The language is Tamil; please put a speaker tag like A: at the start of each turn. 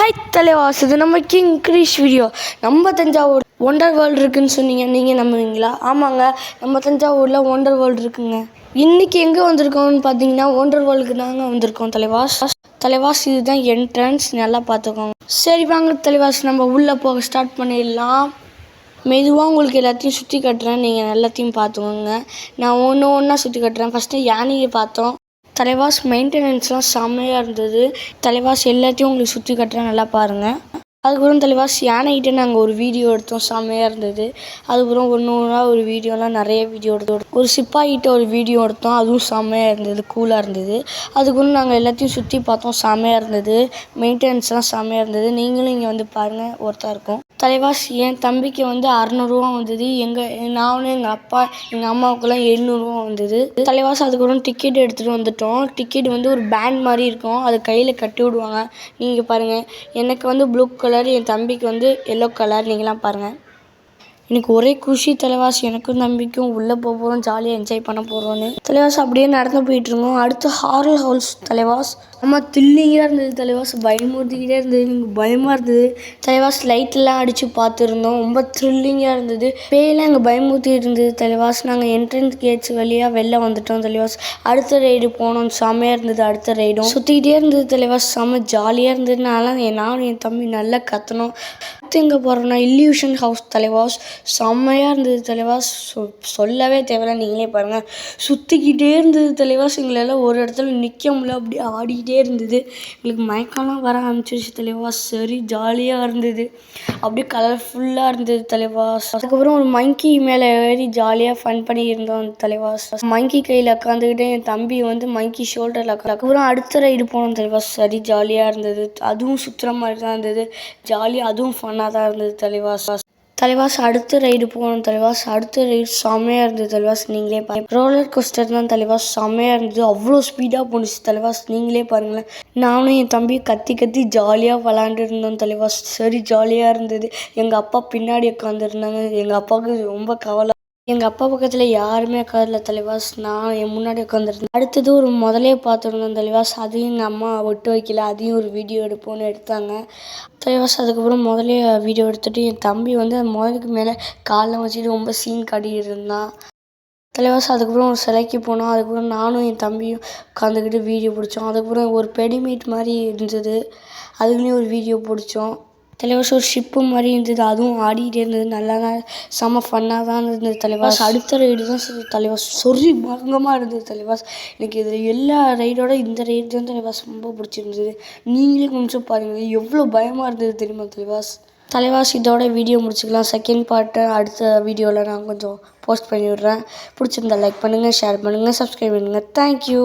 A: ஹாய் தலைவாஸ், இது நம்ம கிங் கிரீஷ் வீடியோ. நம்ம தஞ்சாவூர் ஒண்டர் வேர்ல்டு இருக்குதுன்னு சொன்னீங்க, நீங்கள் நம்புவீங்களா? ஆமாங்க, நம்ம தஞ்சாவூரில் ஒண்டர் வேர்ல்டு இருக்குங்க. இன்றைக்கி எங்கே வந்திருக்கோம்னு பார்த்தீங்கன்னா ஒண்டர் வேர்ல்டுக்கு தாங்க வந்திருக்கோம் தலைவாஸ். இதுதான் என்ட்ரன்ஸ், நல்லா பார்த்துக்கோங்க. சரி வாங்க தலைவாஸ், நம்ம உள்ளே போக ஸ்டார்ட் பண்ணிடலாம். மெதுவாக உங்களுக்கு எல்லாத்தையும் சுற்றி கட்டுறேன், நீங்கள் எல்லாத்தையும் பார்த்துக்கோங்க. நான் ஒன்றா சுற்றி கட்டுறேன். ஃபஸ்ட்டு யானையை பார்த்தோம். தலைவாஸ் மெயின்டெனன்ஸ்லாம் செம்மையாக இருந்தது. தலைவாஸ் எல்லாத்தையும் உங்களுக்கு சுற்றி கட்டுறேன், நல்லா பாருங்கள். அதுக்கப்புறம் தலைவாஸ் யானைகிட்ட நாங்கள் ஒரு வீடியோ எடுத்தோம், செம்மையாக இருந்தது. அதுக்கப்புறம் ஒன்றா ஒரு வீடியோலாம் நிறைய வீடியோ எடுத்தோம். ஒரு சிப்பாயிட்ட ஒரு வீடியோ எடுத்தோம், அதுவும் செம்மையாக இருந்தது, கூலாக இருந்தது. அதுக்கப்புறம் நாங்கள் எல்லாத்தையும் சுற்றி பார்த்தோம், செம்மையாக இருந்தது. மெயின்டெனன்ஸ்லாம் செம்மையாக இருந்தது. நீங்களும் இங்கே வந்து பாருங்கள், ஒருத்தா இருக்கும். தலைவாஸ் என் தம்பிக்கு வந்து 600 வந்தது. நானும் எங்கள் அப்பா எங்கள் அம்மாவுக்குலாம் 700 வந்தது. தலைவாஸ் அதுக்கப்புறம் டிக்கெட் எடுத்துகிட்டு வந்துட்டோம். டிக்கெட் வந்து ஒரு பேண்ட் மாதிரி இருக்கும், அது கையில் கட்டி விடுவாங்க. நீங்கள் பாருங்கள், எனக்கு வந்து ப்ளூ கலர், என் தம்பிக்கு வந்து எல்லோ கலர். நீங்களாம் பாருங்கள். எனக்கு ஒரே குஷி தலைவாஸ், எனக்கும் தம்பிக்கும் உள்ளே போக போகிறோம், ஜாலியாக என்ஜாய் பண்ண போகிறோன்னு. தலைவாஸ் அப்படியே நடந்து போயிட்டுருக்கோம். அடுத்து ஹாரர் ஹவுஸ் தலைவாஸ். நம்ம தில்லிங்காக இருந்தது தலைவாஸ், பயமுறுத்திக்கிட்டே இருந்தது, எனக்கு பயமாக இருந்தது தலைவாஸ். லைட்லாம் அடித்து பார்த்துருந்தோம், ரொம்ப த்ரில்லிங்காக இருந்தது. பேயெல்லாம் எங்கள் பயமுறுத்தி இருந்தது தலைவாஸ். நாங்கள் என்ட்ரன்ஸ் கேட்ஸ் வழியாக வெளில வந்துட்டோம் தலைவாஸ். அடுத்த ரைடு போனோம், செம்மையாக இருந்தது. அடுத்த ரைடும் சுற்றிக்கிட்டே இருந்தது தலைவாஸ், செம்ம ஜாலியாக இருந்ததுனால நானும் என் தம்பி நல்லா கற்றணும். அடுத்து எங்கே போகிறோன்னா இல்யூஷன் ஹவுஸ் தலைவாஸ். செம்மையாக இருந்தது தலைவாஸ், சொல்லவே தேவையில்ல, நீங்களே பாருங்கள். சுற்றிக்கிட்டே இருந்தது தலைவாஸ். எங்களெல்லாம் ஒரு இடத்துல நிற்க முடியல, அப்படியே ஆடிக்கிட்டே இருந்தது. எங்களுக்கு மயக்கம்லாம் வர ஆரம்பிச்சிருச்சு தலைவாஸ். சரி ஜாலியாக இருந்தது, அப்படியே கலர்ஃபுல்லாக இருந்தது தலைவாஸ். அதுக்கப்புறம் ஒரு மங்கி மேலே ஏறி ஜாலியாக ஃபன் பண்ணி இருந்தோம் தலைவாஸ். மங்கி கையில் உட்காந்துக்கிட்டே என் தம்பி வந்து மங்கி ஷோல்டரில் அதுக்கப்புறம் அடுத்த ரைடு போனோம் தலைவாஸ். சரி ஜாலியாக இருந்தது, அதுவும் சுற்றுற மாதிரி தான் இருந்தது, ஜாலியாக, அதுவும் ஃபன்னாக தான் இருந்தது தலைவாஸ். அடுத்த ரைடு போகணும் தலைவாஸ். அடுத்த ரைடு செம்மையாக இருந்தது தலைவாஸ், நீங்களே பாருங்கள். ரோலர் கோஸ்டர் தான் தலைவாஸ், செம்மையாக இருந்தது. அவ்வளோ ஸ்பீடாக போணுச்சு தலைவாஸ், நீங்களே பாருங்களேன். நானும் என் தம்பியை கத்தி ஜாலியாக விளாண்டு இருந்தோம் தலைவாஸ். சரி ஜாலியாக இருந்தது. எங்கள் அப்பா பின்னாடி உட்காந்துருந்தாங்க, எங்கள் அப்பாவுக்கு ரொம்ப கவலை. எங்கள் அப்பா பக்கத்தில் யாருமே உட்காரல தலைவாஸ், நான் என் முன்னாடி உட்காந்துருந்தேன். அடுத்தது ஒரு முதலே பார்த்துருந்தோம் தலைவாஸ், அதையும் எங்கள் அம்மா விட்டு வைக்கல, அதையும் ஒரு வீடியோ எடுப்போன்னு எடுத்தாங்க தலைவாஸ். அதுக்கப்புறம் முதலே வீடியோ எடுத்துகிட்டு என் தம்பி வந்து அந்த முதலுக்கு மேலே காலில் வச்சுட்டு ரொம்ப சீன் காட்டிகிட்டு இருந்தான் தலைவாஸ். அதுக்கப்புறம் ஒரு சிலைக்கு போனோம். அதுக்கப்புறம் நானும் என் தம்பியும் உட்காந்துக்கிட்டு வீடியோ பிடிச்சோம். அதுக்கப்புறம் ஒரு பெடிமீட் மாதிரி இருந்தது, அதுலேயும் ஒரு வீடியோ பிடிச்சோம் தலைவாஸ். ஒரு ஷிப்பு மாதிரி இருந்தது, அதுவும் ஆடிக்கிட்டே இருந்தது, நல்லா தான் செம்ம ஃபன்னாக தான் இருந்தது தலைவாஸ். அடுத்த ரைடு தான் தலைவாஸ் மங்கமாக இருந்தது தலைவாஸ். எனக்கு இதில் எல்லா ரைடோட இந்த ரைடு தான் தலைவாஸ் ரொம்ப பிடிச்சிருந்தது. நீங்களே கொஞ்சம் பாருங்கள், எவ்வளோ பயமாக இருந்தது தெரியுமா தலைவாஸ். இதோட வீடியோ முடிச்சுக்கலாம். செகண்ட் பார்ட்டு அடுத்த வீடியோவில் நான் கொஞ்சம் போஸ்ட் பண்ணி விட்றேன். பிடிச்சிருந்தா லைக் பண்ணுங்கள், ஷேர் பண்ணுங்கள், சப்ஸ்கிரைப் பண்ணுங்கள். தேங்க்யூ.